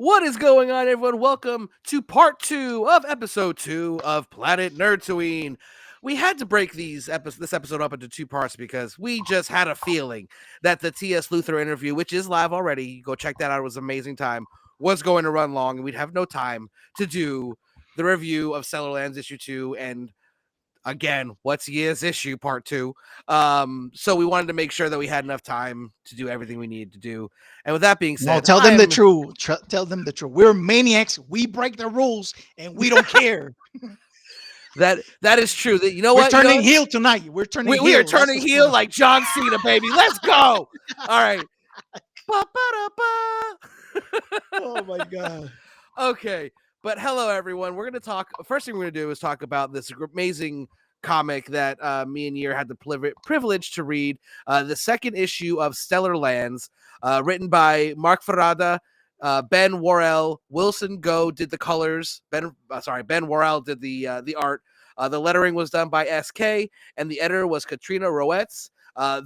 What is going on, everyone? Welcome to part 2 of episode 2 of Planet Nerdtooine. We had to break this episode up into 2 parts because we just had a feeling that the T.S. Luther interview, which is live already, go check that out, it was an amazing time, was going to run long, and we'd have no time to do the review of Stellarlands Issue 2 and again, what's year's issue part 2. So we wanted to make sure that we had enough time to do everything we needed to do. And with that being No, said, tell them the truth. Tell them the truth. We're maniacs. We break the rules, and we don't care. that is true. That you know We're what? turning heel tonight. We're turning We are heel. That's turning what's heel going like John Cena, baby. Let's go. All right. Ba-ba-da-ba. Oh my god. Okay, but hello everyone. We're going to talk. First thing we're going to do is talk about this amazing comic that me and Year had the privilege to read. The second issue of Stellar Lands, written by Mark Farada, Ben Worrell, Wilson Go did the colors. Ben Worrell did the art. The lettering was done by SK, and the editor was Katrina Roetz.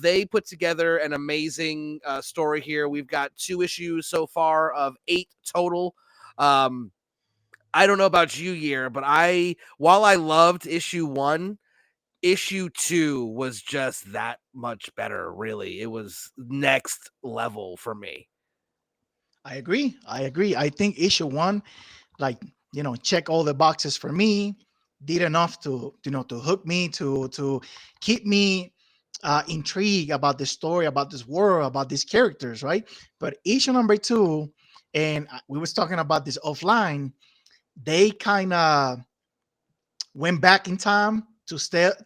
They put together an amazing story here. We've got 2 issues so far of 8 total. I don't know about you, Year, but while I loved issue 1, issue 2 was just that much better, really. It was next level for me. I agree. I think issue one, like, check all the boxes for me. Did enough to to hook me, to keep me intrigued about the story, about this world, about these characters, right? But issue number 2, and we was talking about this offline, they kind of went back in time to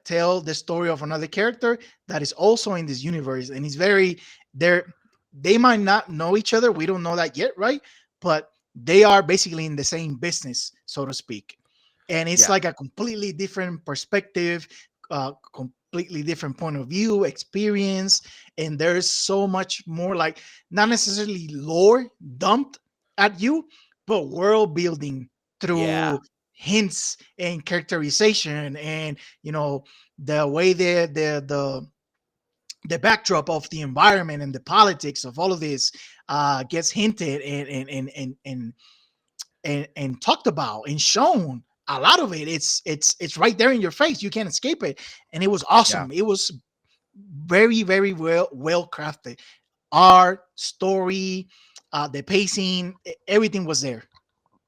tell the story of another character that is also in this universe, and it's very they're they might not know each other. We don't know that yet, right? But they are basically in the same business, so to speak, and it's Yeah. like a completely different perspective, completely different point of view, experience, and there's so much more, like, not necessarily lore dumped at you, but world building Yeah. through hints and characterization, and the way the backdrop of the environment and the politics of all of this gets hinted and talked about and shown. A lot of it, it's right there in your face. You can't escape it, and it was Yeah. awesome. It was very, very well crafted. Art, story, the pacing, everything was there.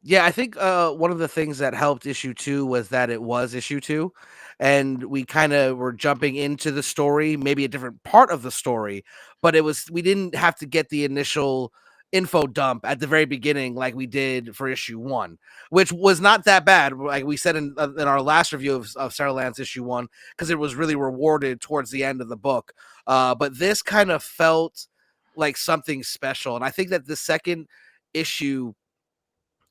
Yeah, I think one of the things that helped issue 2 was that it was issue 2, and we kind of were jumping into the story, maybe a different part of the story, but we didn't have to get the initial info dump at the very beginning like we did for issue 1, which was not that bad. Like we said in our last review of Stellarlands issue 1, because it was really rewarded towards the end of the book. But this kind of felt like something special, and I think that the second issue,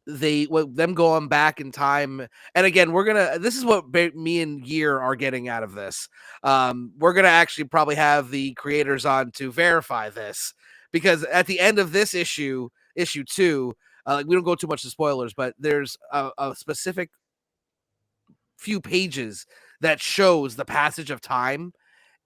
them going back in time, and again, this is what me and Year are getting out of this. We're gonna actually probably have the creators on to verify this, because at the end of this issue 2, we don't go too much to spoilers, but there's a specific few pages that shows the passage of time,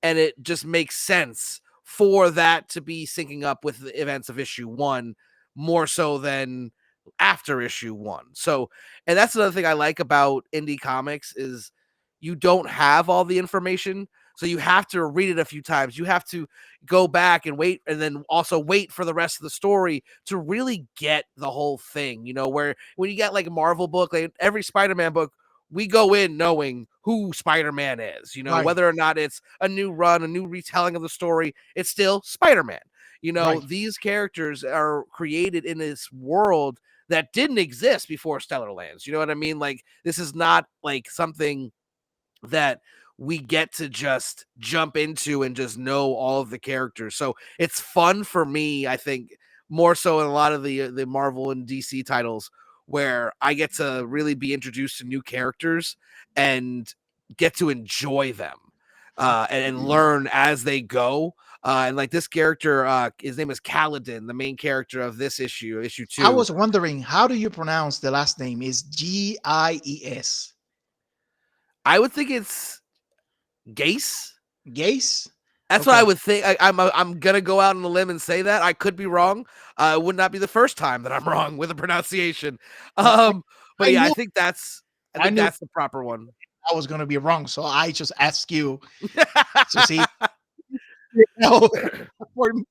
and it just makes sense for that to be syncing up with the events of issue 1 more so than after issue 1. So, and that's another thing I like about indie comics is you don't have all the information. So you have to read it a few times. You have to go back and wait, and then also wait for the rest of the story to really get the whole thing. Where when you get like a Marvel book, like every Spider-Man book, we go in knowing who Spider-Man is, Right, whether or not it's a new run, a new retelling of the story, it's still Spider-Man. right. These characters are created in this world that didn't exist before Stellar Lands. You know what I mean? Like, this is not like something that we get to just jump into and just know all of the characters. So it's fun for me, I think, more so in a lot of the Marvel and DC titles, where I get to really be introduced to new characters and get to enjoy them, and learn as they go. And like this character, his name is Kaladin, the main character of this issue I 2. was wondering, how do you pronounce the last name? Is Gies? I would think it's Gase. Gaze? That's what I Okay. would think. I'm gonna go out on a limb and say that I could be wrong. It would not be the first time that I'm wrong with a pronunciation. I, I, But I yeah, knew I I think knew that's the proper one. I was gonna be wrong, so I just asked you to see. You know, for me.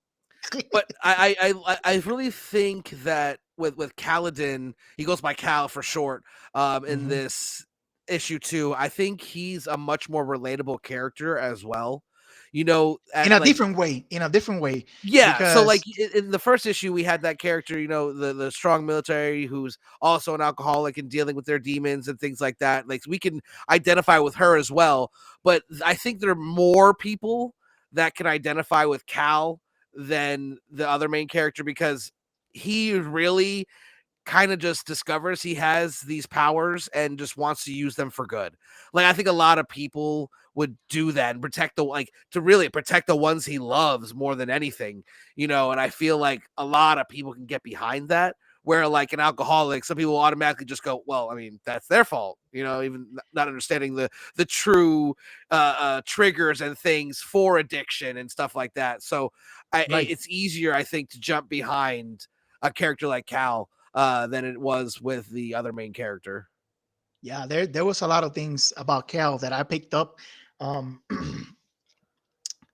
But I really think that with Kaladin, he goes by Cal for short. In Mhm. this issue too, I think he's a much more relatable character as well. You know, In at a like different way. In a different way, yeah, so like because in the first issue, we had that character, you know, the strong military who's also an alcoholic and dealing with their demons and things like that. Like we can identify with her as well, but I think there are more people that can identify with Cal than the other main character because he really kind of just discovers he has these powers and just wants to use them for good. Like I think a lot of people would do that and protect the like to really protect the ones he loves more than anything, you know, and I feel like a lot of people can get behind that where like an alcoholic some people automatically just go, well, I mean, that's their fault, you know, even not understanding the true triggers and things for addiction and stuff like that. So right. it's easier I think to jump behind a character like Cal than it was with the other main character. Yeah, there was a lot of things about Cal that I picked up. Um,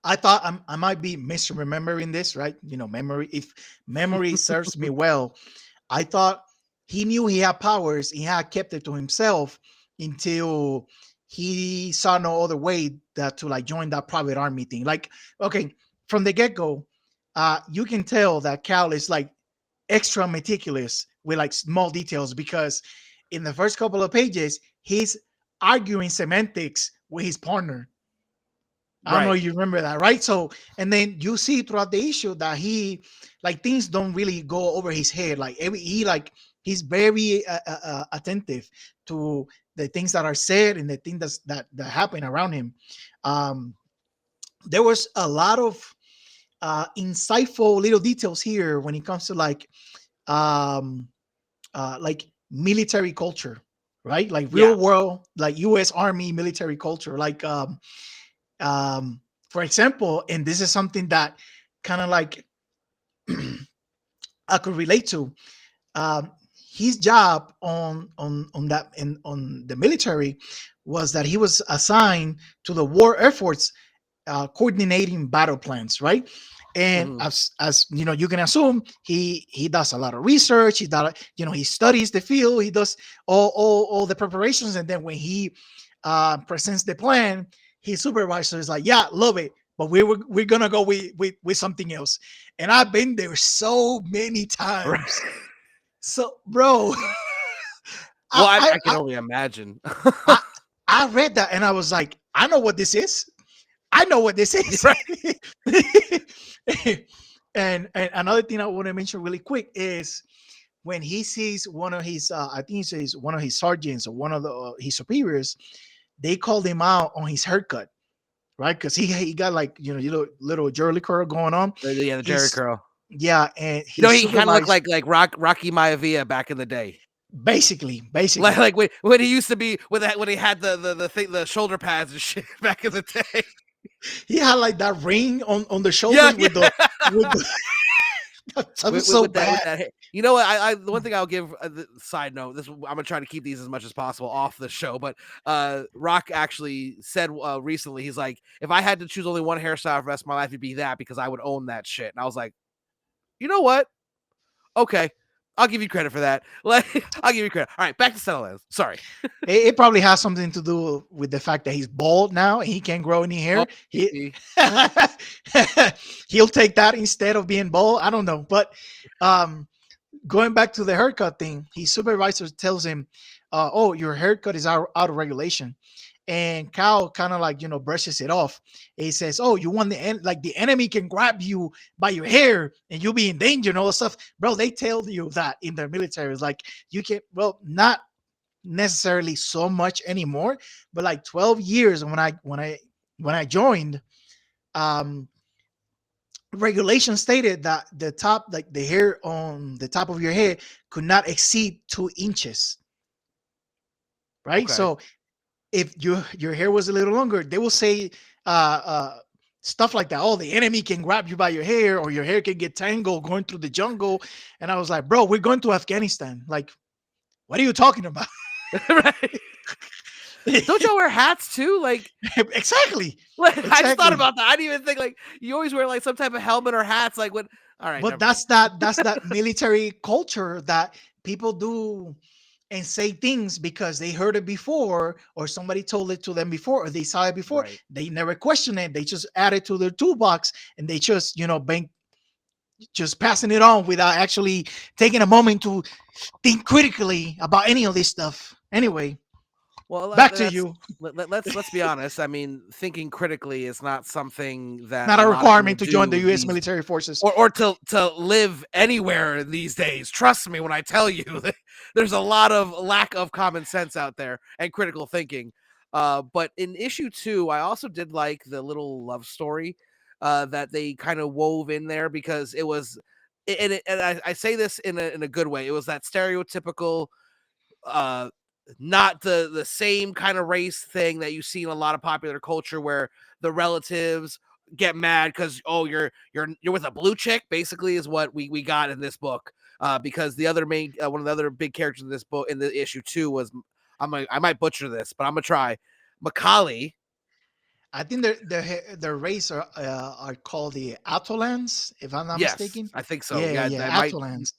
I thought I might be misremembering this, right? You know, memory. If memory serves me well, I thought he knew he had powers. He had kept it to himself until he saw no other way that to like join that private army thing. Like, okay, from the get go, you can tell that Cal is like extra meticulous with like small details because in the first couple of pages, he's arguing semantics with his partner. I don't know Right. if you remember that, right? So, and then you see throughout the issue that he, like, things don't really go over his head. Like, he's very attentive to the things that are said and the things that happen around him. Um, there was a lot of insightful little details here when it comes to um, like military culture, right? Like Yeah. real world, like U.S. Army military culture, like um, for example, and this is something that kind of like I could relate to. Um, his job on that in on the military was that he was assigned to the war efforts, coordinating battle plans, right? And Mhm. as you know, you can assume he does a lot of research. He does, you know, he studies the field. He does all the preparations, and then when he presents the plan, his supervisor is like, "Yeah, love it, but we're gonna go with something else." And I've been there so many Right. times. So, bro, Well, I I I can I, only imagine. I I read that and I was like, I know what this is. I know what this is. Right. And another thing I want to mention really quick is when he sees one of his, I think he says one of his sergeants or one of his superiors, they called him out on his haircut, right? Because he got like, you know, little Jerry curl going on. Yeah, the Jerry He's curl. Yeah, and You know, he he kind of looked supervised like Rocky Maivia back in the day. basically. Like when he used to be with that when he had the thing the shoulder pads and shit back in the day. He had like that ring on the Yeah, shoulders yeah. with the that was so With bad. that you know what I the one thing I'll give the side note this I'm gonna try to keep these as much as possible off the show but Rock actually said recently he's like if I had to choose only one hairstyle for the rest of my life it'd be that because I would own that shit and I was like you know what okay I'll give you credit for that like I'll give you credit all right back to Stellarlands sorry It probably has something to do with the fact that he's bald now and he can't grow any oh hair. He maybe. he'll take that instead of being bald. I don't know, but um, going back to the haircut thing, his supervisor tells him, "Oh, your haircut is out of regulation." And Cal kind of like, you know, brushes it off. He says, "Oh, you want like the enemy can grab you by your hair and you'll be in danger and all that stuff." Bro, they tell you that in the military. It's like you can, well, not necessarily so much anymore, but like 12 years when I joined, um, regulation stated that the top, like the hair on the top of your head, could not exceed 2 inches, right? Okay So if your hair was a little longer, they will say uh, uh, stuff like that. Oh, the enemy can grab you by your hair, or your hair can get tangled going through the jungle. And I was like, bro, we're going to Afghanistan. Like, what are you talking about? Right? Don't y'all wear hats too? Exactly. Like I just thought Exactly. about that. I didn't even think like you always wear like some type of helmet or hats. Like when. All right, But never mind. that's that military culture that people do and say things because they heard it before, or somebody told it to them before, or they saw it before. Right. They never question it. They just add it to their toolbox, and they just, just passing it on without actually taking a moment to think critically about any of this stuff. Anyway, Well, back to that's you. let's be honest. I mean, thinking critically is not something that Not a a lot of people requirement to join the do U.S. these military forces. or to live anywhere these days. Trust me when I tell you that there's a lot of lack of common sense out there and critical thinking. But in issue 2, I also did like the little love story that they kind of wove in there because it was, and I say this in a good way. It was that stereotypical uh not the same kind of race thing that you see in a lot of popular culture where the relatives get mad because you're with a blue chick basically is what we got in this book because the other main one of the other big characters in this book in the issue 2 was I might butcher this but I'm gonna try Macaulay. I think the race are called the Atolans, if I'm not Yes, mistaken. I think so. Yeah, Yeah, yeah, that might. Atolans.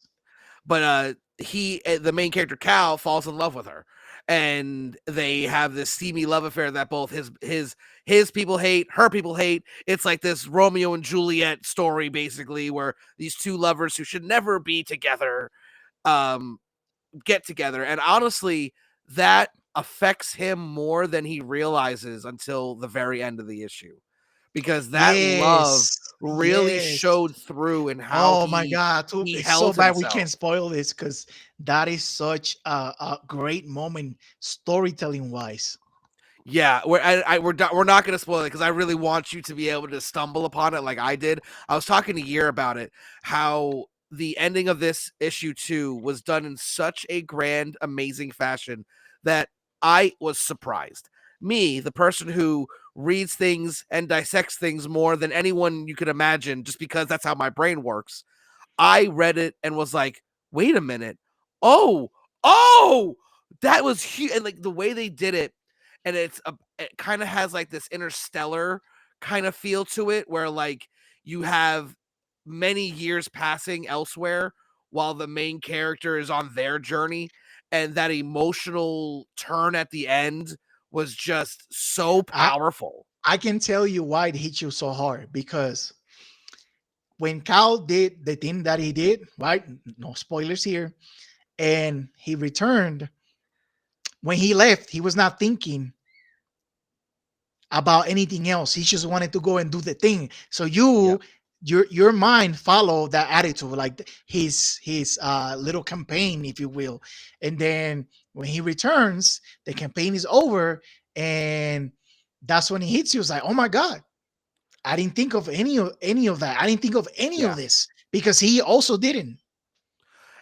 But the main character Cal falls in love with her, and they have this steamy love affair that both his people hate, her people hate. It's like this Romeo and Juliet story basically where these two lovers who should never be together um get together, and honestly that affects him more than he realizes until the very end of the issue because that love Yes, really yes. showed through in how Oh my God, he it's so held bad we can't himself. spoil this because that is such a great moment storytelling wise. Yeah, we're not going to spoil it because I really want you to be able to stumble upon it like I did. I was talking to Year about it, how the ending of this issue 2 was done in such a grand, amazing fashion that I was surprised. Me, the person who reads things and dissects things more than anyone you could imagine, just because that's how my brain works. I read it and was like, wait a minute. Oh, oh, that was huge. And like the way they did it, and it kind of has like this interstellar kind of feel to it, where like you have many years passing elsewhere while the main character is on their journey. And that emotional turn at the end was just so I powerful. I can tell you why it hit you so hard because when Cal did the thing that he did, right? No spoilers here, and he returned. When he left, he was not thinking about anything else. He just wanted to go and do the thing. So Yeah, your mind follow that attitude, like his little campaign, if you will. And then when he returns, the campaign is over, and that's when he hits you. It's like, oh my God, I didn't think of any of that. I didn't think of any of yeah. this because he also didn't.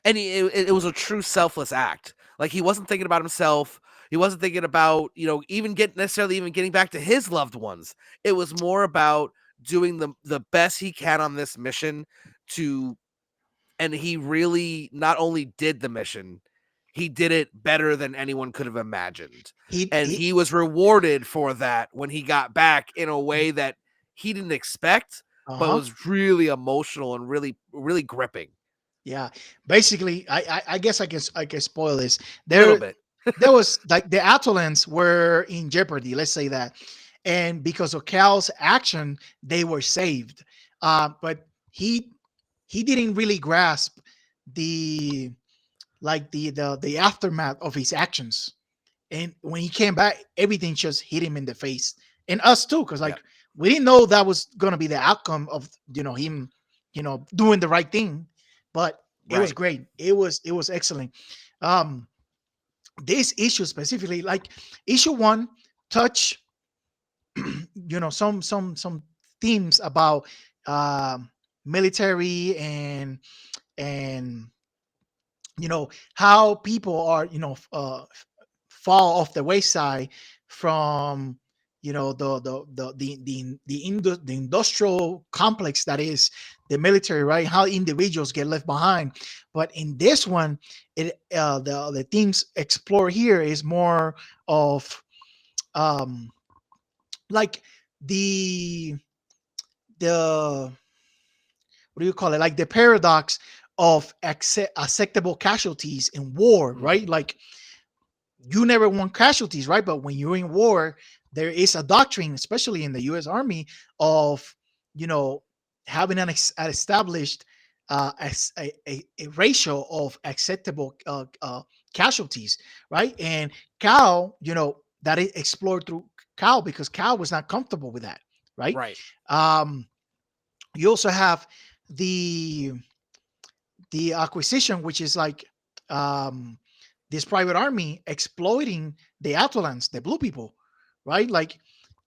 And it was a true selfless act. Like he wasn't thinking about himself. He wasn't thinking about even getting back to his loved ones. It was more about doing the best he can on this mission to, and he really not only did the mission, he did it better than anyone could have imagined. And He he was rewarded for that when he got back in a way that he didn't expect, but uh-huh. was really emotional and really really gripping. Yeah, basically, I guess I can spoil this. A little There bit. there was like the Atolans were in jeopardy. Let's say that, and because of Cal's action, they were saved. But he didn't really grasp the the aftermath of his actions. And when he came back, everything just hit him in the face, and us too, because Yeah. like we didn't know that was gonna be the outcome of him, doing the right thing. But it was Right. great. It was excellent. Um, this issue specifically, like issue one, touch some themes about military and how people are fall off the wayside from the industrial complex that is the military, right? How individuals get left behind. But in this one, the themes explored here is more of um like the the what do you call it, like the paradox of acceptable casualties in war, right? Mhm. Like you never want casualties, right? But when you're in war, there is a doctrine, especially in the U.S. Army, of you know having an established a ratio of acceptable casualties, right? And Cal, that is explored through Cal because Cal was not comfortable with that, right? Right. Um, you also have the acquisition, which is like um, this private army exploiting the Atolans, the blue people, right? Like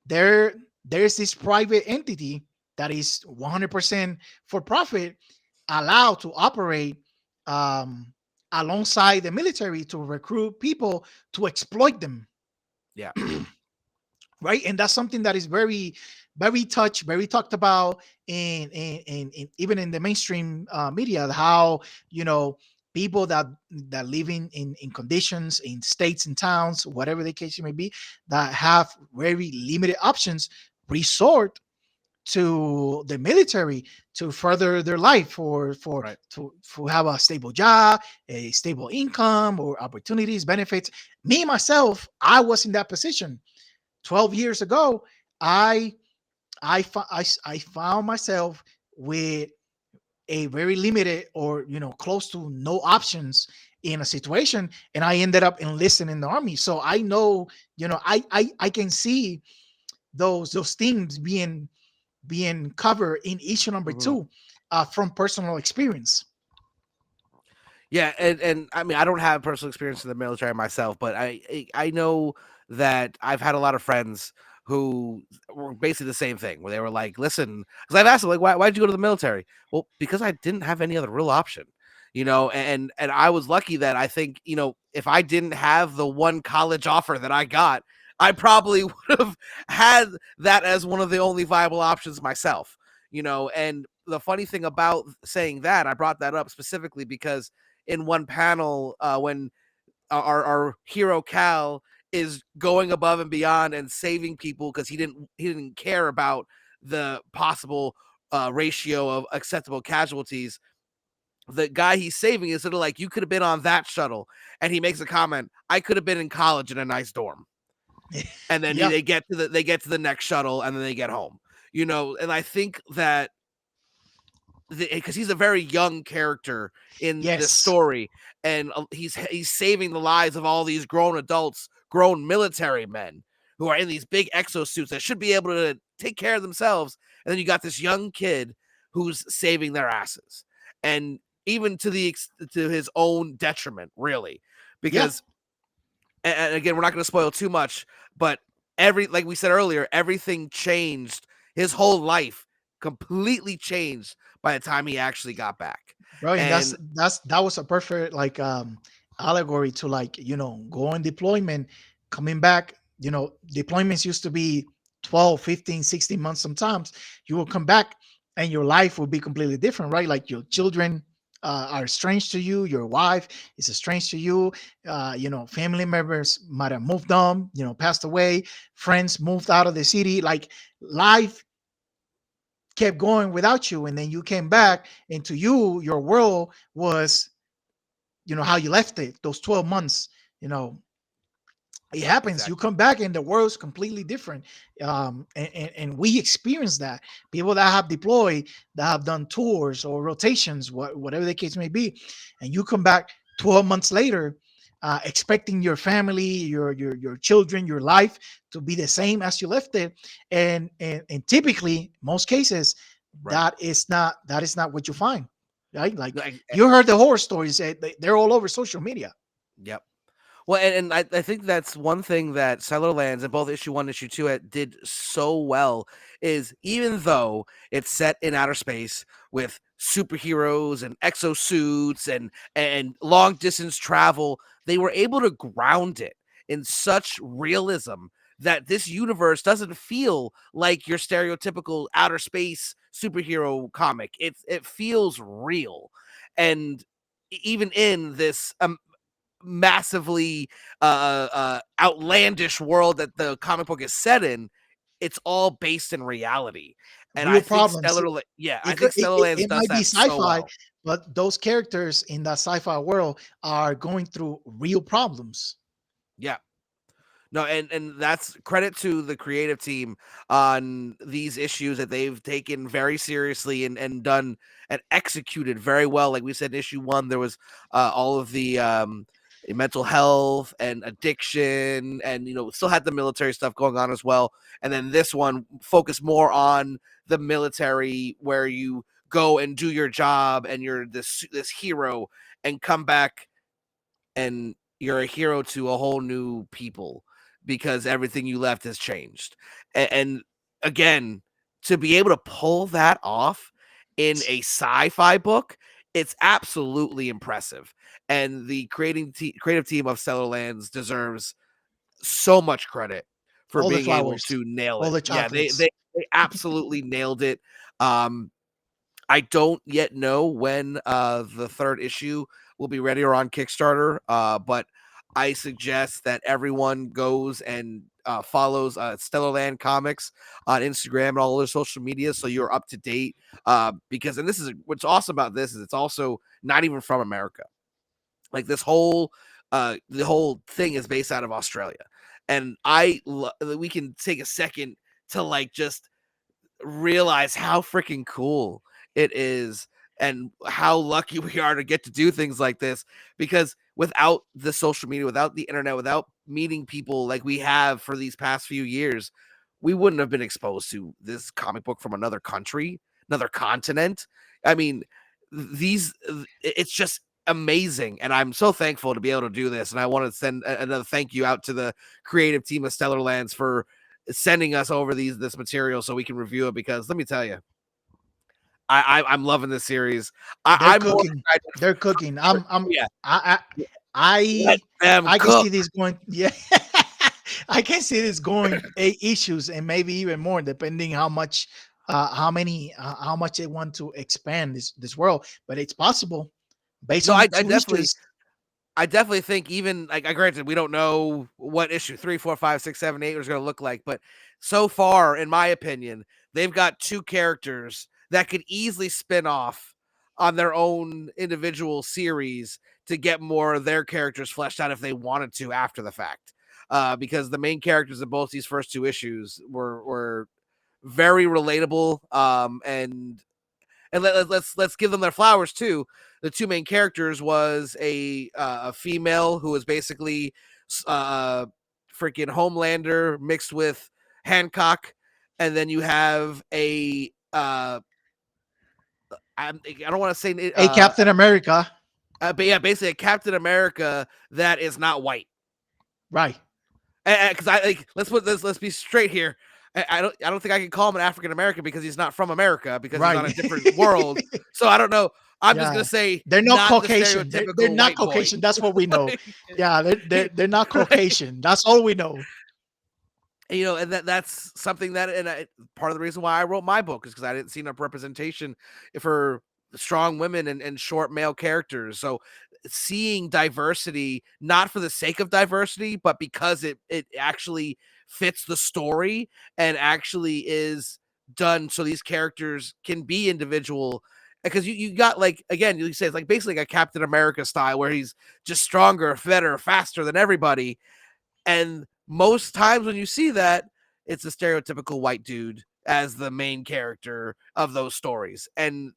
there's this private entity that is 100% for profit, allowed to operate um, alongside the military to recruit people to exploit them, Yeah. right? And that's something that is very talked about in even in the mainstream media, how you know people that live in conditions in states and towns, whatever the case may be, that have very limited options, resort to the military to further their life, Right. to have a stable job, a stable income, or opportunities, benefits. Me myself, I was in that position 12 years ago. I found myself with a very limited, or close to no options in a situation, and I ended up enlisting in the army. So I know, I can see those things being covered in issue number Mhm. two, from personal experience. Yeah, and I mean, I don't have personal experience in the military myself, but I know that I've had a lot of friends who were basically the same thing, where they were like, "Listen," because I've asked them like, "Why'd you go to the military?" Well, because I didn't have any other real option, and I was lucky that I think if I didn't have the one college offer that I got, I probably would have had that as one of the only viable options myself. And the funny thing about saying that, I brought that up specifically because in one panel when our hero Cal is going above and beyond and saving people because he didn't care about the possible ratio of acceptable casualties. The guy he's saving is sort of like, you could have been on that shuttle, and he makes a comment, I could have been in college in a nice dorm. And then Yeah. they get to the next shuttle, and then they get home. And I think that because he's a very young character in this Yes. story, and he's saving the lives of all these grown adults, grown military men who are in these big exosuits that should be able to take care of themselves, and then you got this young kid who's saving their asses, and even to his own detriment, really, Yeah. because and again, we're not going to spoil too much, but like we said earlier, everything changed. His whole life completely changed by the time he actually got back. Bro, and And that was a perfect like allegory to, like, go on deployment, coming back. Deployments used to be 12, 15, 16 months. Sometimes you will come back and your life will be completely different, right? Like your children are strange to you, your wife is strange to you, family members might have moved on, passed away, friends moved out of the city, like life kept going without you, and then you came right, back into your world was, how you left it those 12 months. you know it right, happens, you exactly, come back and the world's completely different. And we experience that. People that have deployed, that have done tours or rotations, whatever the case may be, and you come back 12 months later, expecting your family, your children, your life to be the same as you left it. And typically, most cases, right. that is not what you find, right? Like, Like, you heard the horror stories, they're all over social media. yep. Well, and I think that's one thing that Stellarlands and both issue one, issue two did so well is, even though it's set in outer space with superheroes and exosuits and long distance travel, they were able to ground it in such realism that this universe doesn't feel like your stereotypical outer space superhero comic. It feels real, and even in this massively outlandish world that the comic book is set in, it's all based in reality. And Real I think problems. I think Stellarlands It does might be that so sci-fi, well. but those characters in that sci-fi world are going through real problems. Yeah. No, and that's credit to the creative team on these issues that they've taken very seriously and done and executed very well. Like we said in issue 1, there was all of the mental health and addiction, and still had the military stuff going on as well. And then this one focused more on the military, where you go and do your job and you're this hero and come back and you're a hero to a whole new people because everything you left has changed. And again, to be able to pull that off in a sci-fi book, it's absolutely impressive. And the creative team of Stellarlands deserves so much credit for All the being able flowers, to nail all it. the Yeah, chocolates. they absolutely nailed it. Um, I don't yet know when the third issue will be ready or on Kickstarter, but I suggest that everyone goes and follows Stellarland Comics on Instagram and all their social media, so you're up to date. Because, and this is what's awesome about this, is it's also not even from America. Like this whole the whole thing is based out of Australia, and we can take a second to like just realize how freaking cool it is and how lucky we are to get to do things like this, because without the social media, without the internet, without meeting people like we have for these past few years, we wouldn't have been exposed to this comic book from another country, another continent. I mean, it's just amazing, and I'm so thankful to be able to do this. And I want to send another thank you out to the creative team of Stellarlands for sending us over this material so we can review it, because let me tell you, I'm loving this series. They're I'm more cooking. excited They're cooking. for, yeah, I, let them I can cook. see this going. Yeah, I can see this going 8 issues and maybe even more, depending how much they want to expand this world. But it's possible based No, on I two definitely issues. I definitely think, even like, I granted we don't know what issue 3, 4, 5, 6, 7, 8 is going to look like, but so far, in my opinion, they've got two characters that could easily spin off on their own individual series to get more of their characters fleshed out if they wanted to after the fact. Because the main characters of both these first two issues were very relatable, and let's give them their flowers too. The two main characters was a female who was basically freaking Homelander mixed with Hancock, and then you have I don't want to say A Captain America, but yeah, basically a Captain America that is not white. right? Because I like, let's be straight here. I don't think I can call him an African American because he's not from America, because he's on Right. a different world. So I don't know. I'm just gonna Yeah. say They're not not the Caucasian. They're stereotypical not white boy. Caucasian. That's what we know. Like, Yeah, they're not right? Caucasian. That's all we know. And that's something that, part of the reason why I wrote my book is because I didn't see enough representation for strong women and short male characters. So seeing diversity, not for the sake of diversity, but because it actually fits the story and actually is done so these characters can be individual. Because you got, like, again, you say it's like basically like a Captain America style where he's just stronger, better, faster than everybody. And most times when you see that, it's a stereotypical white dude as the main character of those stories. And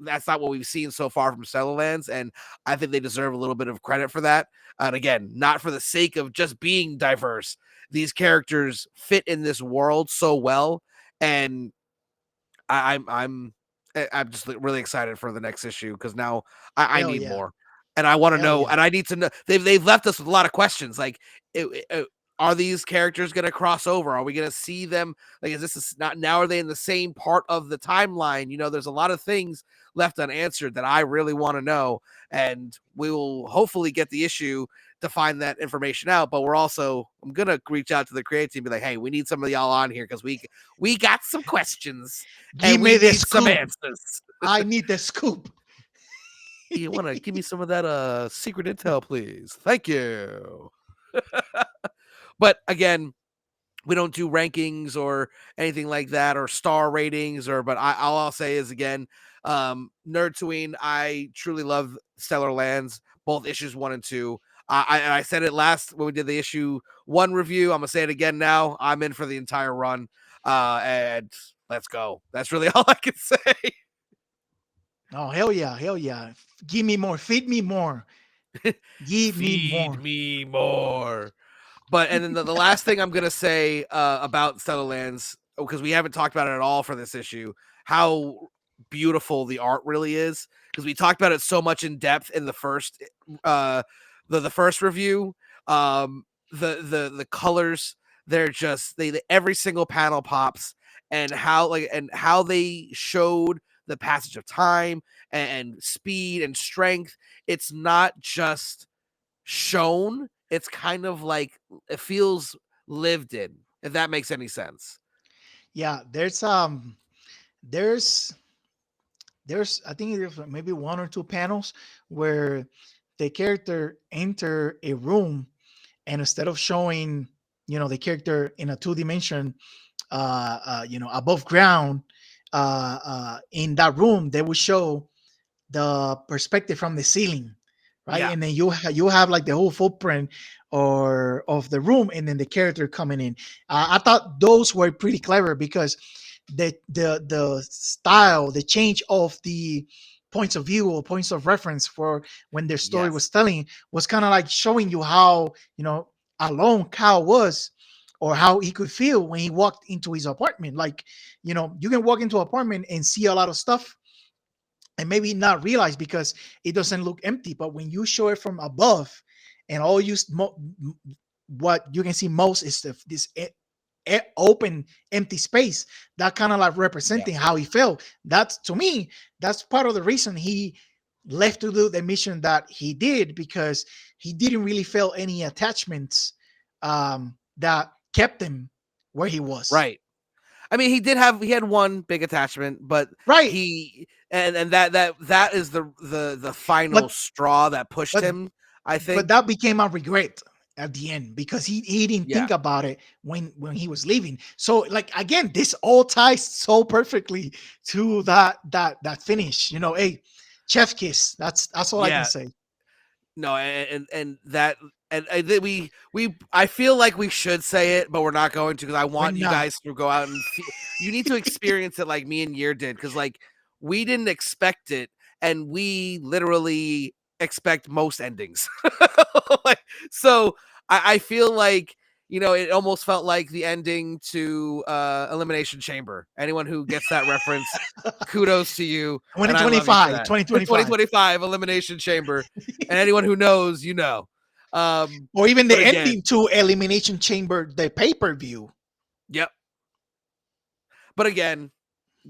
that's not what we've seen so far from Stellarlands. And I think they deserve a little bit of credit for that. And again, not for the sake of just being diverse. These characters fit in this world so well. And I'm just really excited for the next issue, because now I Hell need yeah. more, and I want to Hell know, yeah. and I need to know. They've left us with a lot of questions. Like, are these characters going to cross over? Are we going to see them? Like, is this not now? Are they in the same part of the timeline? There's a lot of things left unanswered that I really want to know, and we will hopefully get the issue to find that information out. But I'm gonna reach out to the creative team and be like, hey, we need some of y'all on here because we got some questions Give and me we the need some scoop. answers. I need the scoop. You want to give me some of that secret intel, please? Thank you. But again, we don't do rankings or anything like that or star ratings but all I'll say is again, Nerdtooine, I truly love Stellar Lands, both issues 1 and 2. I said it last when we did the issue 1 review. I'm gonna say it again now. I'm in for the entire run, and let's go. That's really all I can say. Oh, hell yeah, hell yeah. Give me more, feed me more, give me Feed more. me more. But and then the last thing I'm gonna say about Stellarlands, because we haven't talked about it at all for this issue, how beautiful the art really is. Because we talked about it so much in depth in the first the first review. The colors, they're just they every single panel pops, and how they showed the passage of time and speed and strength. It's not just shown, it's kind of like it feels lived in, if that makes any sense. Yeah, there's I think there's maybe one or two panels where the character enter a room, and instead of showing, the character in a two dimension, above ground, in that room, they will show the perspective from the ceiling, right? Yeah. And then you have like the whole footprint or of the room, and then the character coming in. I thought those were pretty clever because the style, the change of the points of view or points of reference for when their story Yes. was telling was kind of like showing you how, alone Kyle was, or how he could feel when he walked into his apartment. Like, you can walk into an apartment and see a lot of stuff and maybe not realize because it doesn't look empty, but when you show it from above, and what you can see most is this open empty space, that kind of like Yeah. representing how he felt. That's, to me, that's part of the reason he left to do the mission that he did, because he didn't really feel any attachments, that kept him where he was. Right. I mean, he had one big attachment, but Right. he and that is the final but straw that pushed but him, I but think. that became a regret at the end, because he didn't Yeah. think about it when he was leaving. So, like, again, this all ties so perfectly to that finish. Hey, chef kiss. That's all I can Yeah. say. No, and that and then I feel like we should say it, but we're not going to because I We're want you not. guys to go out and you need to experience it like me and Year did, because like we didn't expect it, and we literally expect most endings. Like, so I feel like it almost felt like the ending to Elimination Chamber. Anyone who gets that reference, kudos to you, and I love you for 2025, that. 2025, 2025 Elimination Chamber, and anyone who knows, or even But the again, ending to Elimination Chamber, the pay-per-view. yep. But again,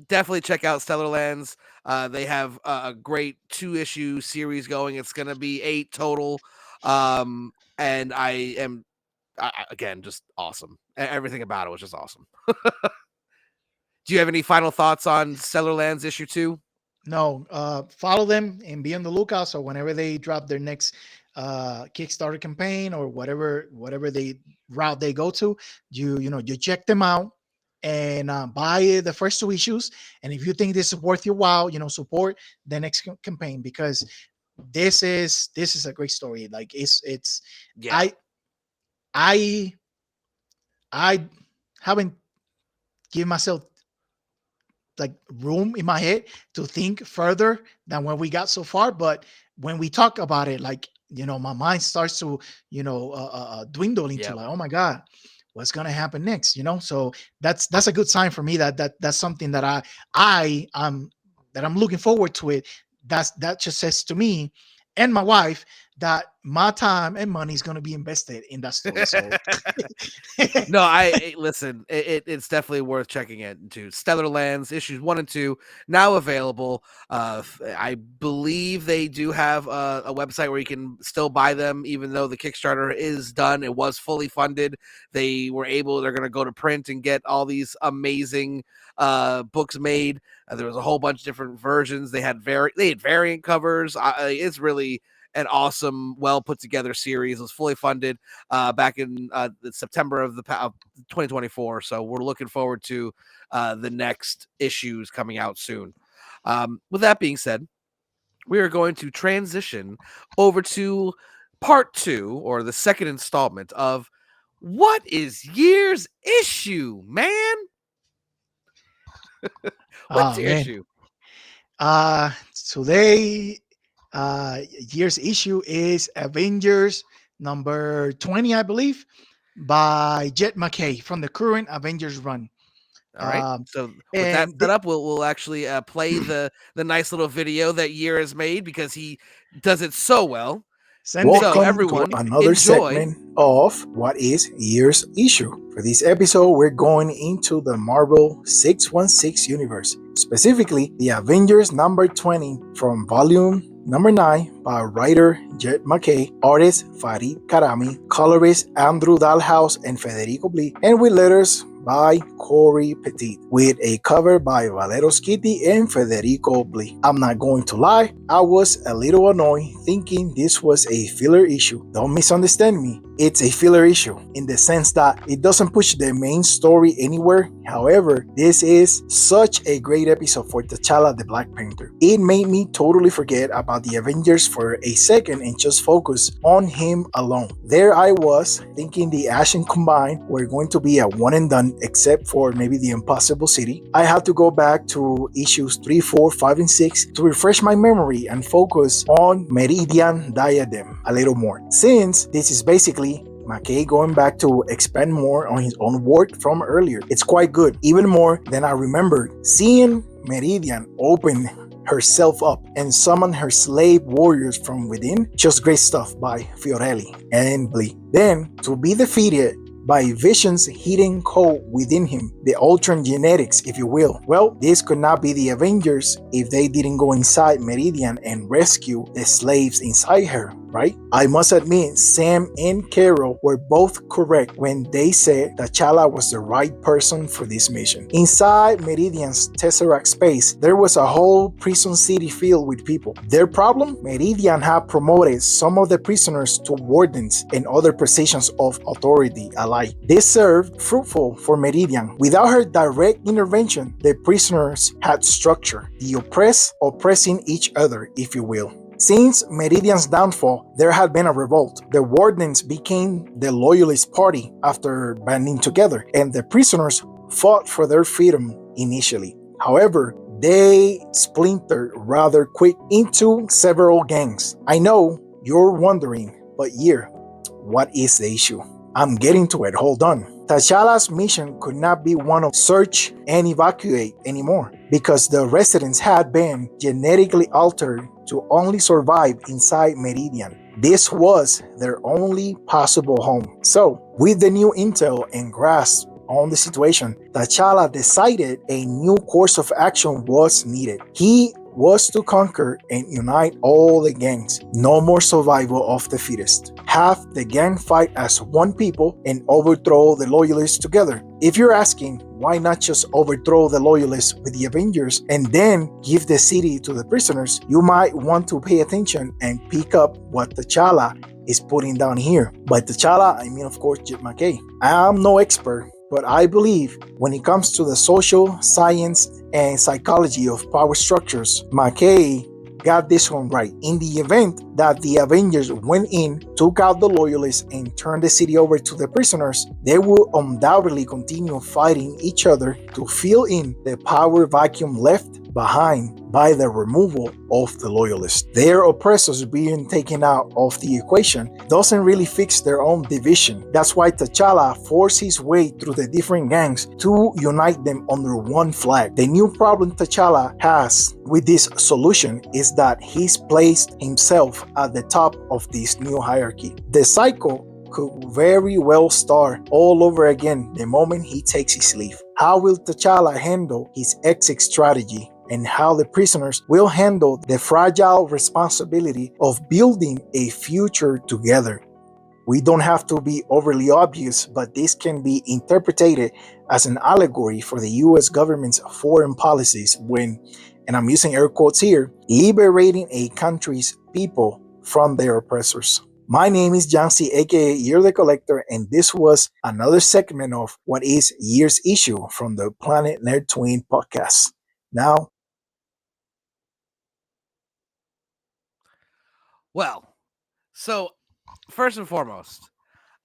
definitely check out Stellarlands. They have a great 2-issue series going. It's going to be 8 total. And I am again just awesome. Everything about it was just awesome. Do you have any final thoughts on Stellarlands issue 2? No, follow them and be on the lookout. So whenever they drop their next Kickstarter campaign, or whatever they route they go to, you check them out and buy the first two issues. And if you think this is worth your while, support the next campaign, because this is a great story. Like, it's Yeah. I I I haven't given myself like room in my head to think further than what we got so far. But when we talk about it, like, my mind starts to, dwindle into, Yep. like, oh my God, what's gonna happen next? So that's a good sign for me, that's something that I'm looking forward to it. That just says to me and my wife that my time and money is going to be invested in that story. So No, listen. It's definitely worth checking into. Stellarlands issues 1 and 2 now available. I believe they do have a website where you can still buy them, even though the Kickstarter is done. It was fully funded. They're going to go to print and get all these amazing books made. There was a whole bunch of different versions. They had variant covers. It's really an awesome, well put together series. It was fully funded back in September of 2024. So we're looking forward to the next issues coming out soon. With that being said, we are going to transition over to part 2, or the second installment of What is Year's Issue, man? What's your man, issue? today year's issue is Avengers number 20, I believe, by Jet McKay from the current Avengers run. All right. Um, So with that and set up, we'll actually play the nice little video that Year has made, because he does it so well. send it. So Welcome everyone, to another enjoy. segment of What is Year's Issue. For this episode, we're going into the Marvel 616 universe, specifically the Avengers number 20 from volume number 9 by writer Jet McKay, artist Farid Karami, colorist Andrew Dalhouse and Federico Blee, and with letters by Corey Petit, with a cover by Valero Schitti and Federico Blee. I'm not going to lie, I was a little annoyed thinking this was a filler issue. Don't misunderstand me. It's a filler issue in the sense that it doesn't push the main story anywhere. However, this is such a great episode for T'Challa the Black Panther. It made me totally forget about the Avengers for a second and just focus on him alone. There I was thinking the Action combined were going to be a one and done, except for maybe the Impossible City. I had to go back to issues 3, 4, 5, and 6 to refresh my memory and focus on Meridian Diadem a little more, since this is basically McKay going back to expand more on his own work from earlier. It's quite good, even more than I remembered. Seeing Meridian open herself up and summon her slave warriors from within, just great stuff by Fiorelli and Blee. Then, to be defeated by Vision's hidden code within him, the Ultron genetics, if you will. Well, this could not be the Avengers if they didn't go inside Meridian and rescue the slaves inside her, right? I must admit, Sam and Carol were both correct when they said T'Challa was the right person for this mission. Inside Meridian's Tesseract space, there was a whole prison city filled with people. Their problem? Meridian had promoted some of the prisoners to wardens and other positions of authority alike. This served fruitful for Meridian. Without her direct intervention, the prisoners had structure, the oppressed oppressing each other, if you will. Since Meridian's downfall, there had been a revolt. The Wardens became the Loyalist Party after banding together, and the prisoners fought for their freedom initially. However, they splintered rather quick into several gangs. I know you're wondering, but what is the issue? I'm getting to it, hold on. T'Challa's mission could not be one of search and evacuate anymore, because the residents had been genetically altered to only survive inside Meridian. This was their only possible home. So, with the new intel and grasp on the situation, T'Challa decided a new course of action was needed. He was to conquer and unite all the gangs. No more survival of the fittest. Have the gang fight as one people and overthrow the Loyalists together. If you're asking, why not just overthrow the Loyalists with the Avengers and then give the city to the prisoners, you might want to pay attention and pick up what T'Challa is putting down here. By T'Challa, I mean, of course, Jet McKay. I'm no expert, but I believe when it comes to the social science and psychology of power structures, McKay got this one right. In the event that the Avengers went in, took out the Loyalists, and turned the city over to the prisoners, they will undoubtedly continue fighting each other to fill in the power vacuum left behind by the removal of the loyalists. Their oppressors being taken out of the equation doesn't really fix their own division. That's why T'Challa forced his way through the different gangs to unite them under one flag. The new problem T'Challa has with this solution is that he's placed himself at the top of this new hierarchy. The cycle could very well start all over again the moment he takes his leave. How will T'Challa handle his exit strategy, and how the prisoners will handle the fragile responsibility of building a future together? We don't have to be overly obvious, but this can be interpreted as an allegory for the US government's foreign policies when, and I'm using air quotes here, liberating a country's people from their oppressors. My name is Jancy, aka Year the Collector, and this was another segment of what is Year's Issue from the Planet Nerdtooine podcast. Now, Well, so first and foremost,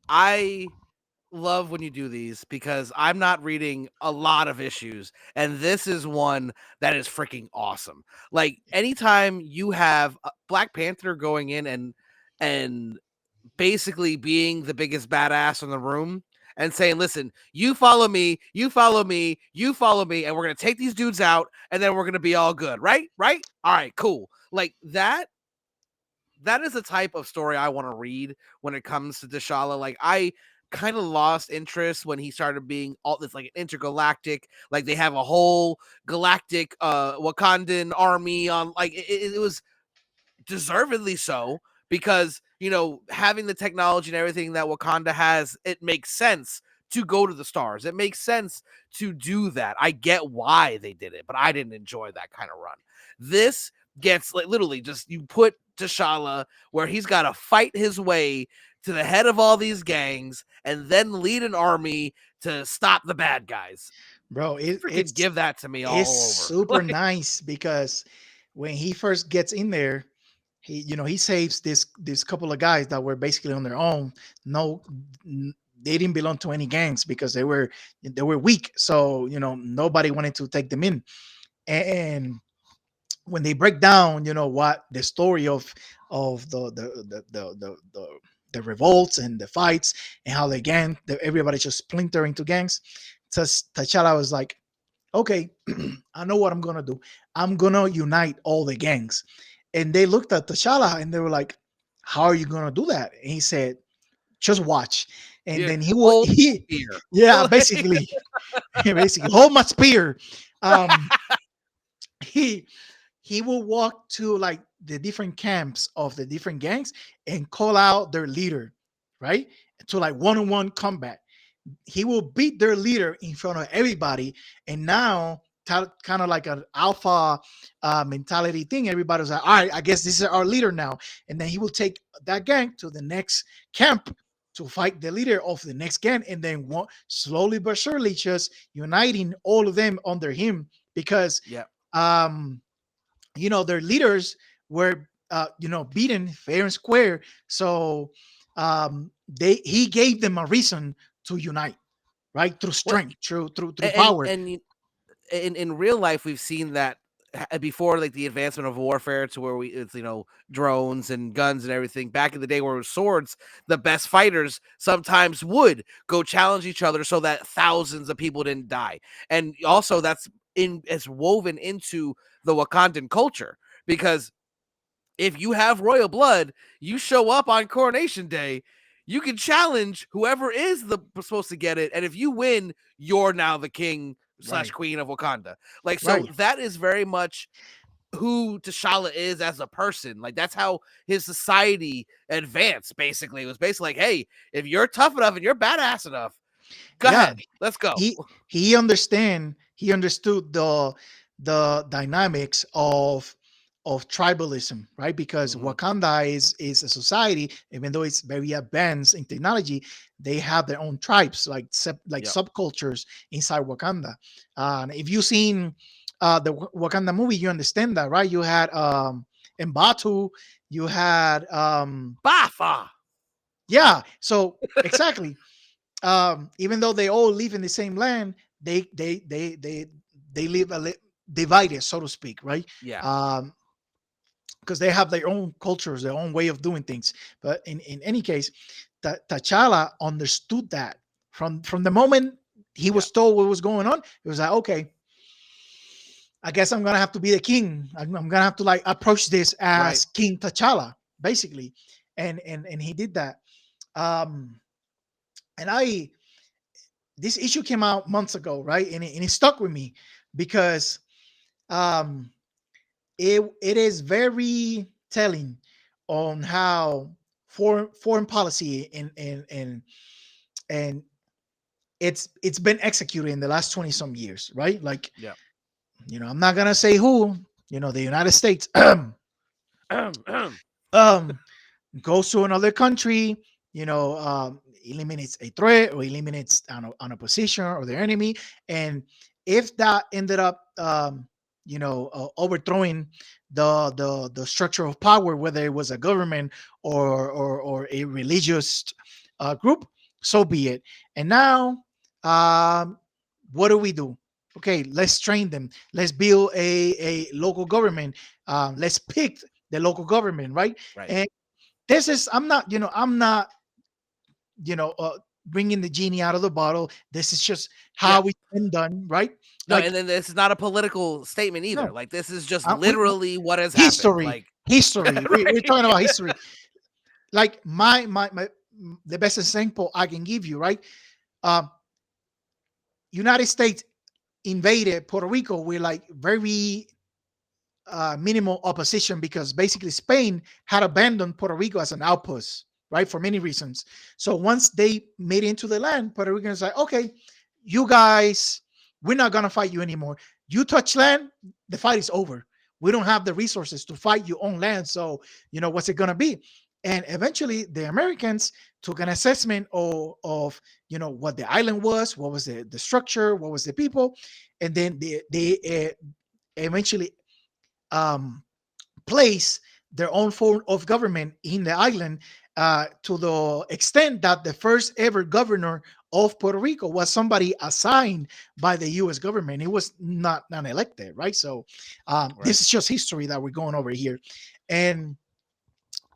I love when you do these because I'm not reading a lot of issues, and this is one that is freaking awesome. Like anytime you have Black Panther going in and basically being the biggest badass in the room and saying, listen, you follow me, you follow me, you follow me, and we're going to take these dudes out, and then we're going to be all good, right? Right? All right, cool. Like that is the type of story I want to read when it comes to T'Challa. Like I kind of lost interest when he started being all this like intergalactic, like they have a whole galactic Wakandan army on like it was deservedly so because having the technology and everything that Wakanda has, it makes sense to go to the stars. It makes sense to do that. I get why they did it, but I didn't enjoy that kind of run. This gets like literally just you put T'Challa where he's got to fight his way to the head of all these gangs and then lead an army to stop the bad guys. Bro, Freaking give that to me it's all over. super nice because when he first gets in there, he saves this couple of guys that were basically on their own. No, they didn't belong to any gangs because they were weak. So nobody wanted to take them in. And when they break down, what the story of the revolts and the fights and how everybody just splinter into gangs. T'Challa was like, okay, I know what I'm gonna do. I'm gonna unite all the gangs. And they looked at T'Challa and they were like, how are you gonna do that? And he said, just watch. And Yeah, then he will hold he here. yeah, Like, basically, basically hold my spear. Um he he will walk to like the different camps of the different gangs and call out their leader, right? To like one-on-one combat. He will beat their leader in front of everybody, and now kind of like an alpha mentality thing. Everybody's like, all right, I guess this is our leader now. And then he will take that gang to the next camp to fight the leader of the next gang, and then slowly but surely just uniting all of them under him because yeah. um their leaders were beaten fair and square. So he gave them a reason to unite, right? Through What strength, through and power. and in real life we've seen that before, like the advancement of warfare to where it's drones and guns and everything. Back in the day where it was swords, the best fighters sometimes would go challenge each other so that thousands of people didn't die. And also that's it's woven into the Wakandan culture because if you have royal blood, you show up on coronation day, you can challenge whoever is the supposed to get it, and if you win, you're now the king slash Right, queen of Wakanda. Like, so right. that is very much who T'Challa is as a person. Like, that's how his society advanced. Basically, it was basically like, hey, if you're tough enough and you're badass enough, go Yeah, ahead, let's go. he understood the dynamics of tribalism, right? Because Mm-hmm. Wakanda is a society, even though it's very advanced in technology, they have their own tribes, like Yep. subcultures inside Wakanda. If you've seen the Wakanda movie, you understand that, right? You had Mbatu, you had Bafa. yeah. So exactly, even though they all live in the same land, they live divided, so to speak, right? Yeah. Because they have their own cultures, their own way of doing things. But in any case, T'Challa understood that from the moment he Yeah. was told what was going on. It was like, okay, I guess I'm gonna have to be the king. I'm gonna have to like approach this Right. as King T'Challa, basically, and he did that. Um, and I this issue came out months ago, right? And it stuck with me because um, it is very telling on how foreign policy and it's been executed in the last 20 some years, right? Like, Yeah. I'm not gonna say who, the United States um goes to another country, eliminates a threat or eliminates on a position or their enemy. And if that ended up, overthrowing the structure of power, whether it was a government or a religious group, so be it. And now, um, what do we do? Okay, let's train them. Let's build a local government. Let's pick the local government, right? Right. And this is I'm not you know uh, bringing the genie out of the bottle. This is just Yeah. how it's been done, right? No, Like, and then this is not a political statement either. no, Like this is just we literally what has happened. history, Like history. We're right. talking about history. Like my the best example I can give you, right? um United States invaded Puerto Rico with like very minimal opposition, because basically Spain had abandoned Puerto Rico as an outpost, right? For many reasons. So once they made it into the land, Puerto Ricans like, okay, you guys, we're not gonna fight you anymore. You touch land, the fight is over. We don't have the resources to fight you on land. So what's it gonna be? And eventually the Americans took an assessment of what the island was, what was the structure, what was the people, and then they eventually um, place their own form of government in the island, to the extent that the first ever governor of Puerto Rico was somebody assigned by the U.S. government. It was not elected, right? So Right. this is just history that we're going over here, and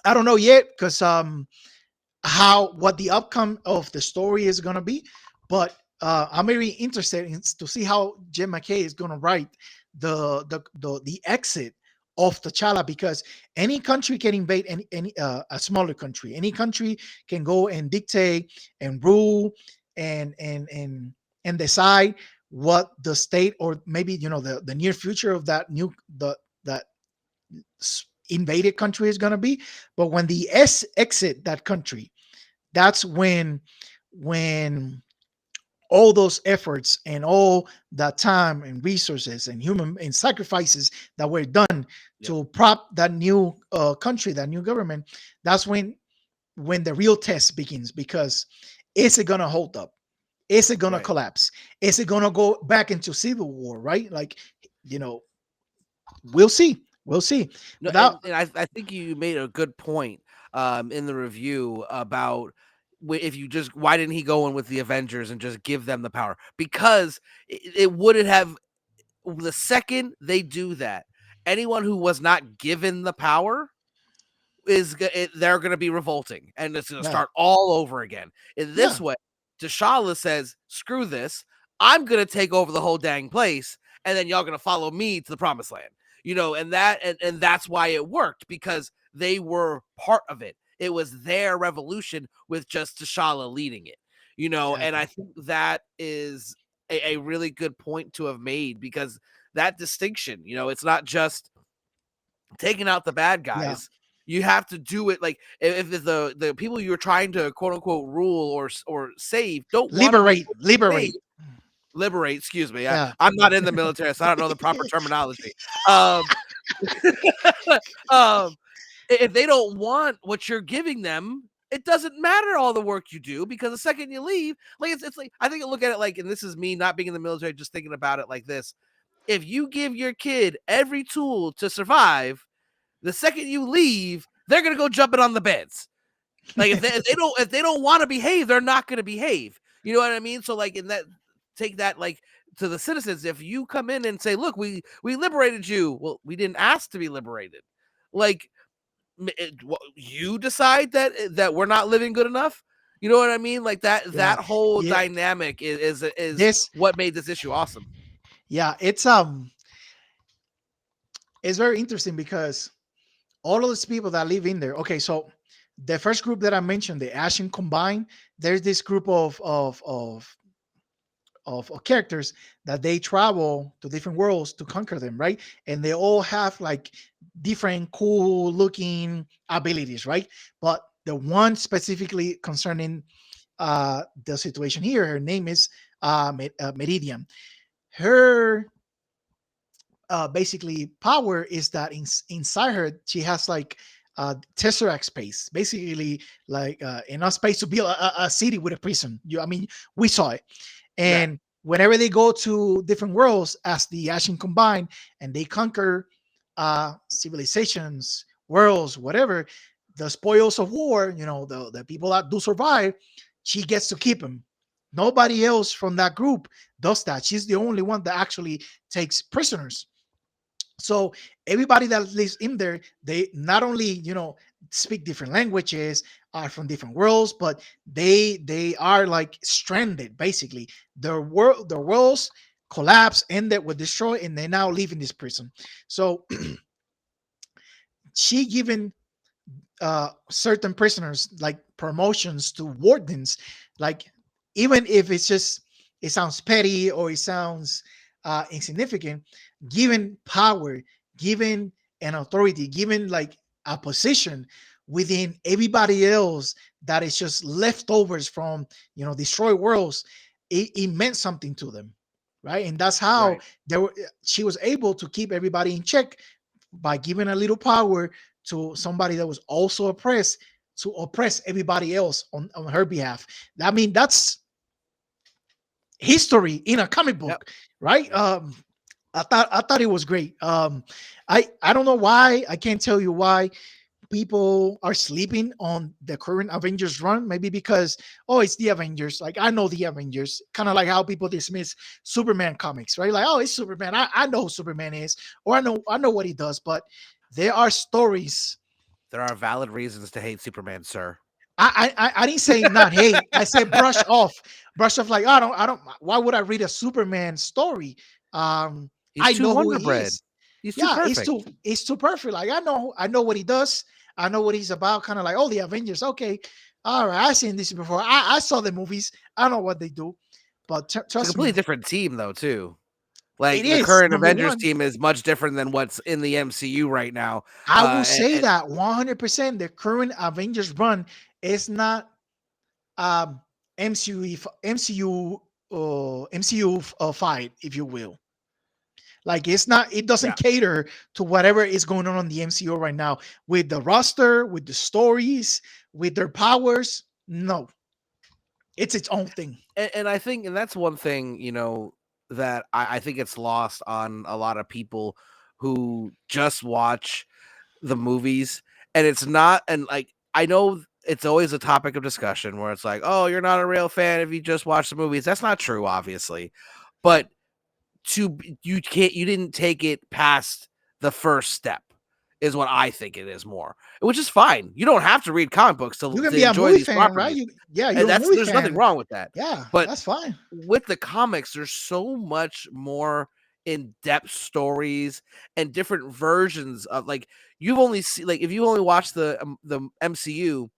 I don't know yet because how what the outcome of the story is going to be, but I'm very interested to see how Jim McKay is going to write the exit of T'Challa, because any country can invade any a smaller country. Any country can go and dictate and rule and decide what the state, or maybe the near future of that invaded country is going to be. But when the exit that country, that's when all those efforts and all that time and resources and human and sacrifices that were done Yep. to prop that new country, that new government, that's when the real test begins. Because is it going to hold up? Is it going to Right. collapse? Is it going to go back into civil war? Right? Like, you know we'll see. We'll see. No, Without and I think you made a good point in the review about if you just why didn't he go in with the Avengers and just give them the power? Because it wouldn't have the second they do that, anyone who was not given the power they're going to be revolting, and it's going to yeah, start all over again. In this yeah, way, T'Challa says, "Screw this! I'm going to take over the whole dang place, and then y'all going to follow me to the promised land." And that's why it worked, because they were part of it. It was their revolution with just T'Challa leading it. yeah, And I think that is a really good point to have made, because that distinction, it's not just taking out the bad yeah. guys. You have to do it like if the people you're trying to quote unquote rule or save don't want to be saved, Liberate. liberate. Excuse me, Yeah, I'm not in the military, so I don't know the proper terminology. Um, um, if they don't want what you're giving them, it doesn't matter all the work you do, because the second you leave, like it's like I think I look at it like, and this is me not being in the military, just thinking about it like this: if you give your kid every tool to survive, the second you leave, they're gonna go jumping on the beds. Like if they don't want to behave, they're not gonna behave. You know what I mean? So like in that, take that like to the citizens, if you come in and say, "Look, we liberated you," well, we didn't ask to be liberated. Like, you decide that we're not living good enough. You know what I mean? Like Yeah, that whole yeah. dynamic is This, what made this issue awesome. yeah, it's very interesting because all of these people that live in there. Okay, so the first group that I mentioned, the Ashen Combine, there's this group of characters that they travel to different worlds to conquer them, right? And they all have like different cool looking abilities, right? But the one specifically concerning the situation here, her name is Meridian. Her basically power is that inside her she has like tesseract space, basically like enough space to build a city with a prison. I mean, we saw it. Yeah, And whenever they go to different worlds as the Ashen Combine and they conquer civilizations, worlds, whatever, the spoils of war, the people that do survive, she gets to keep them. Nobody else from that group does that. She's the only one that actually takes prisoners. So everybody that lives in there, they not only speak different languages, are from different worlds, but they are like stranded. Basically, their worlds collapse, ended, were destroyed, and they now live in this prison. So she given certain prisoners like promotions to wardens, like even if it's just, it sounds petty or it sounds insignificant, given power, given an authority, given like a position within everybody else that is just leftovers from destroyed worlds. It meant something to them, right? And that's how right. she was able to keep everybody in check by giving a little power to somebody that was also oppressed, to oppress everybody else on her behalf. I mean, that's history in a comic Yep. book, right? Yep. I thought it was great. I don't know why. I can't tell you why people are sleeping on the current Avengers run. Maybe because, oh, it's the Avengers. Like, I know the Avengers. Kind of like how people dismiss Superman comics, right? Like, oh, it's Superman. I know who Superman is, or I know what he does. But there are stories. There are valid reasons to hate Superman, sir. I didn't say not hate. I said brush off. Like, I don't. Why would I read a Superman story? He's I too know who Wonder he Bread. is. He's too Yeah, perfect. it's too perfect. Like, I know what he does. I know what he's about. Kind of like, oh, the Avengers. Okay, all right. I've seen this before. I saw the movies. I know what they do. But It's a trust me, completely different team, though, too. it Like the is current number Avengers one. team is much different than what's in the MCU right now. I will And, say that 100%. The current Avengers run is not um, MCU fight, if you will. Like, it's not. It doesn't yeah, cater to whatever is going on the MCU right now with the roster, with the stories, with their powers. No, it's its own thing. and I think, and that's one thing, that I think it's lost on a lot of people who just watch the movies, and it's not, and like I know it's always a topic of discussion where it's like, oh, you're not a real fan if you just watch the movies. That's not true, obviously, but you didn't take it past the first step is what I think it is more, which is fine. You don't have to read comic books You can to be a enjoy movie these fan, right? properties, Yeah, and you're a movie there's nothing fan. wrong with that. Yeah, But that's fine. with the comics, there's so much more in-depth stories and different versions of, like, you've only see like if you only watch the MCU,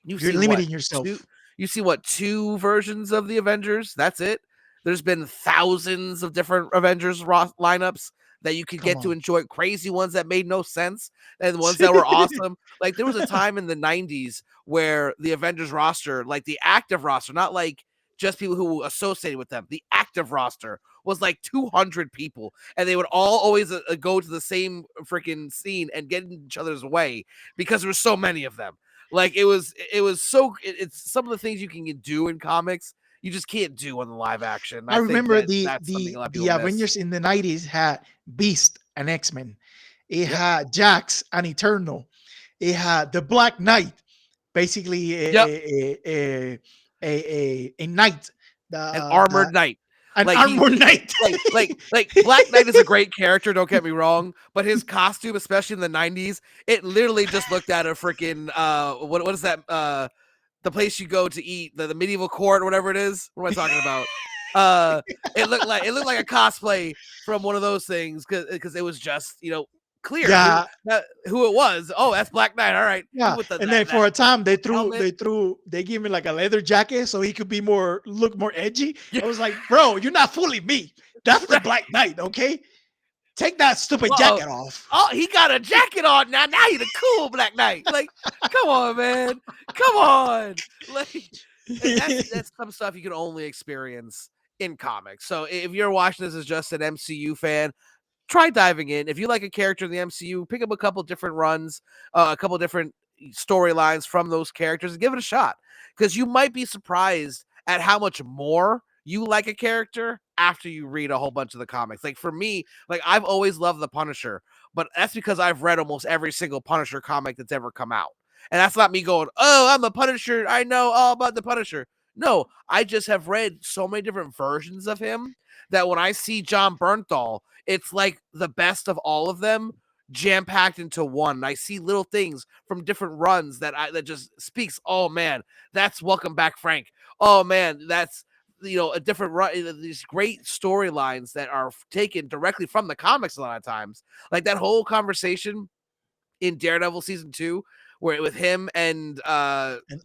you've You're seen what limiting two yourself. you see what two versions of the Avengers. That's it. There's been thousands of different Avengers lineups that you could Come get to on. enjoy, crazy ones that made no sense and ones that were awesome. Like, there was a time in the 90s where the Avengers roster, like the active roster, not like just people who associated with them, the active roster was like 200 people, and they would all always go to the same freaking scene and get in each other's way because there were so many of them. Like, it's some of the things you can do in comics you just can't do on the live action. I I think remember that the that's something a the lot of the people miss. Avengers in the 90s had Beast and X-Men. It Yep. had Jax and Eternal. It had the Black Knight, basically Yep. a knight. An The armored knight. An Like he armor knight. like Black Knight is a great character, don't get me wrong, but his costume, especially in the 90s, it literally just looked at a freaking what is that the place you go to eat, the medieval court or whatever it is. What am I talking about? It looked like a cosplay from one of those things because it was just, clear Yeah, who it was. Oh, that's Black Knight. All right. yeah. With And then for a time helmet. they gave me like a leather jacket so he could be look more edgy. Yeah. I was like, bro, you're not fooling me. That's the Right. Black Knight, okay? Take that stupid jacket off. Oh, he got a jacket on now. Now he's a cool Black Knight. Like, come on, man. Come on. Like, that's some stuff you can only experience in comics. So if you're watching this as just an MCU fan, try diving in. If you like a character in the MCU, pick up a couple different runs, a couple different storylines from those characters and give it a shot. Because you might be surprised at how much more you like a character after you read a whole bunch of the comics. Like for me, like I've always loved the Punisher, but that's because I've read almost every single Punisher comic that's ever come out. And that's not me going, oh, I'm a Punisher. I know all about the Punisher. No, I just have read so many different versions of him that when I see John Bernthal, it's like the best of all of them jam-packed into one. And I see little things from different runs that just speaks, oh man, that's Welcome Back Frank. Oh man, that's a different run. These great storylines that are taken directly from the comics a lot of times. Like that whole conversation in Daredevil season 2 where with him and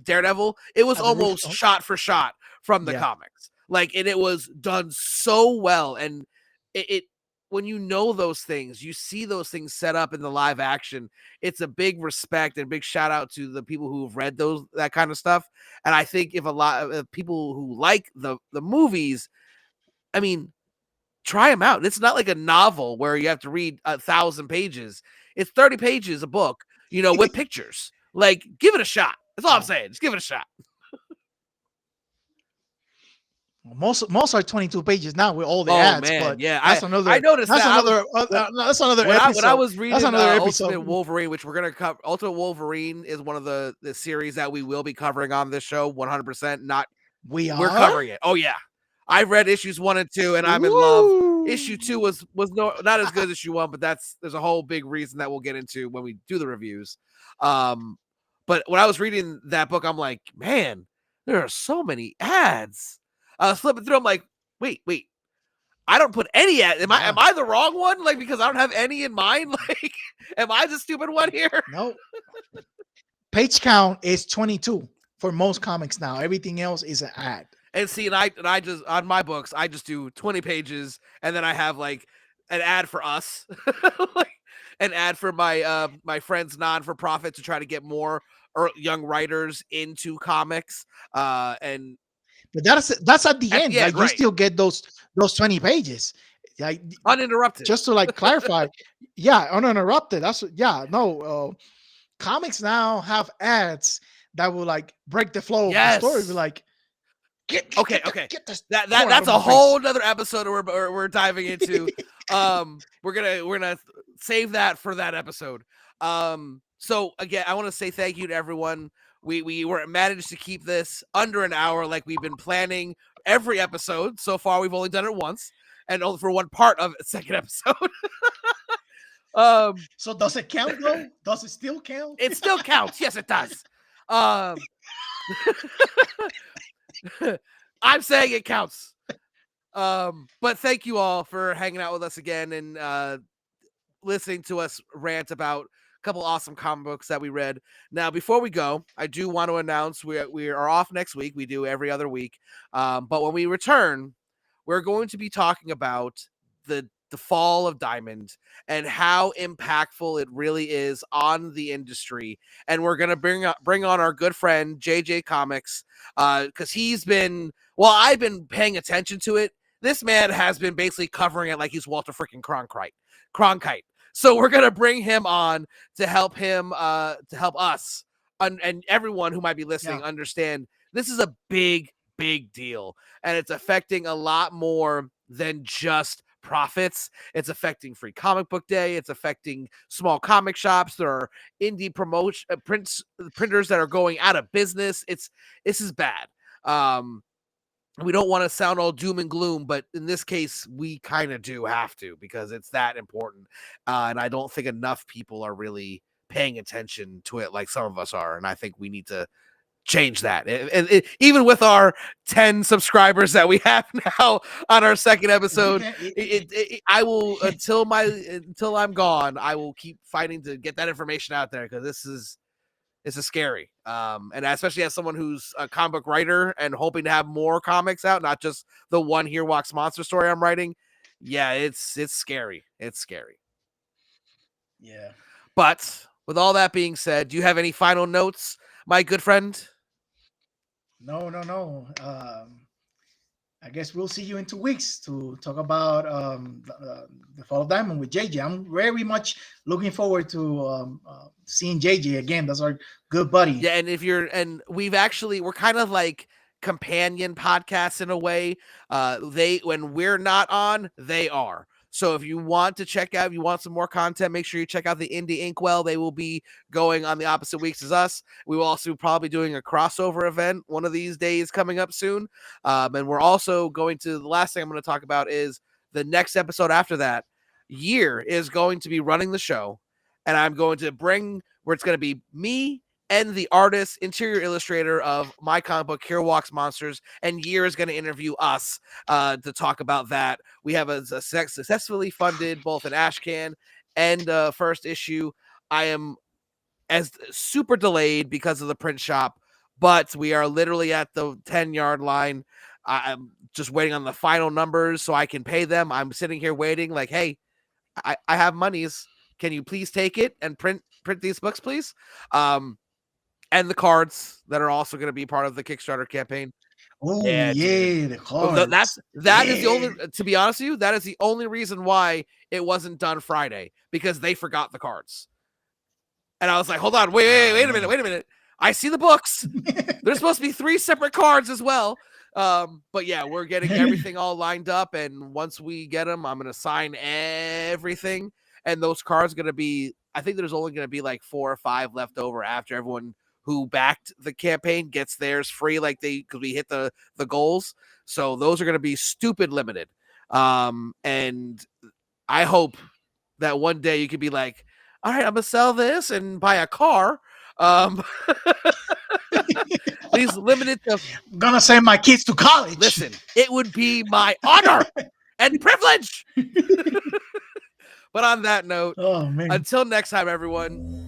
Daredevil, it was almost shot for shot from the comics. Like, and it was done so well. And it when you know those things, you see those things set up in the live action, it's a big respect and big shout out to the people who have read that kind of stuff. And I think if a lot of people who like the movies, I mean, try them out. It's not like a novel where you have to read 1,000 pages. It's 30 pages a book, with pictures. Like, give it a shot. That's all I'm saying. Just give it a shot. Most are 22 pages now with all the ads. Man, but yeah, that's another. I noticed that's that. Another. That's another episode. When I was reading that's another episode. Ultimate Wolverine, which we're gonna cover. Ultimate Wolverine is one of the series that we will be covering on this show. 100%. We're covering it. Oh yeah, I read issues 1 and 2, and I'm in love. Issue 2 was not as good as issue 1, but there's a whole big reason that we'll get into when we do the reviews. But when I was reading that book, I'm like, man, there are so many ads. I was flipping through. I'm like, wait. I don't put any ads. Am I the wrong one? Like, because I don't have any in mind. Like, am I the stupid one here? No. Page count is 22 for most comics now. Everything else is an ad. And see, and I just on my books, I just do 20 pages, and then I have like an ad for us, like an ad for my my friends non-for-profit to try to get more young writers into comics. But that's at the end. Yeah, like you still get those 20 pages. Like uninterrupted. Just to like clarify. Yeah, uninterrupted. Comics now have ads that will like break the flow of the story. Be like, okay. That's a whole nother episode we're diving into. We're gonna save that for that episode. So again, I want to say thank you to everyone. We were managed to keep this under an hour, like we've been planning every episode. So far, we've only done it once, and only for one part of a second episode. So does it count though? Does it still count? It still counts. Yes, it does. I'm saying it counts. But thank you all for hanging out with us again and listening to us rant about a couple awesome comic books that we read. Now, before we go, I do want to announce we are off next week. We do every other week. But when we return, we're going to be talking about the fall of Diamond and how impactful it really is on the industry. And we're going to bring on our good friend JJ Comics because I've been paying attention to it. This man has been basically covering it like he's Walter freaking Cronkite. So we're going to bring him on to help us and everyone who might be listening understand this is a big deal, and it's affecting a lot more than just profits. It's affecting Free Comic Book Day. It's affecting small comic shops. There are indie printers that are going out of business. This is bad. we don't want to sound all doom and gloom, but in this case, we kind of do have to because it's that important. And I don't think enough people are really paying attention to it like some of us are. And I think we need to change that. And even with our 10 subscribers that we have now on our second episode, I will until I'm gone, I will keep fighting to get that information out there because this is scary. And especially as someone who's a comic book writer and hoping to have more comics out, not just the one Here Walks Monster story I'm writing. Yeah, it's scary. It's scary. Yeah. But with all that being said, do you have any final notes, my good friend? No. I guess we'll see you in 2 weeks to talk about the Fall of Diamond with JJ. I'm very much looking forward to seeing JJ again. That's our good buddy. Yeah, and we're kind of like companion podcasts in a way. When we're not on, they are. So if you want to check out, if you want some more content, make sure you check out the Indie Inkwell. They will be going on the opposite weeks as us. We will also probably doing a crossover event one of these days coming up soon. And we're also going to, the last thing I'm going to talk about is the next episode after that. Year is going to be running the show. And I'm going to bring where it's going to be me and the artist, interior illustrator of my comic book, Here Walks Monsters, and Year is going to interview us to talk about that. We have a successfully funded both an Ashcan and first issue. I am as super delayed because of the print shop, but we are literally at the 10-yard line. I'm just waiting on the final numbers so I can pay them. I'm sitting here waiting like, hey, I have monies. Can you please take it and print these books, please? And the cards that are also going to be part of the Kickstarter campaign. Oh yeah, the cards. That is the only. To be honest with you, that is the only reason why it wasn't done Friday, because they forgot the cards. And I was like, hold on, wait a minute. I see the books. There's supposed to be 3 separate cards as well. But yeah, we're getting everything all lined up, and once we get them, I'm gonna sign everything. And those cards are gonna be, I think there's only gonna be like 4 or 5 left over after everyone who backed the campaign gets theirs free, like because we hit the goals. So those are gonna be stupid limited. And I hope that one day you could be like, all right, I'm gonna sell this and buy a car. These limited to, I'm gonna send my kids to college. Listen, it would be my honor and privilege. But on that note, oh man, until next time, everyone,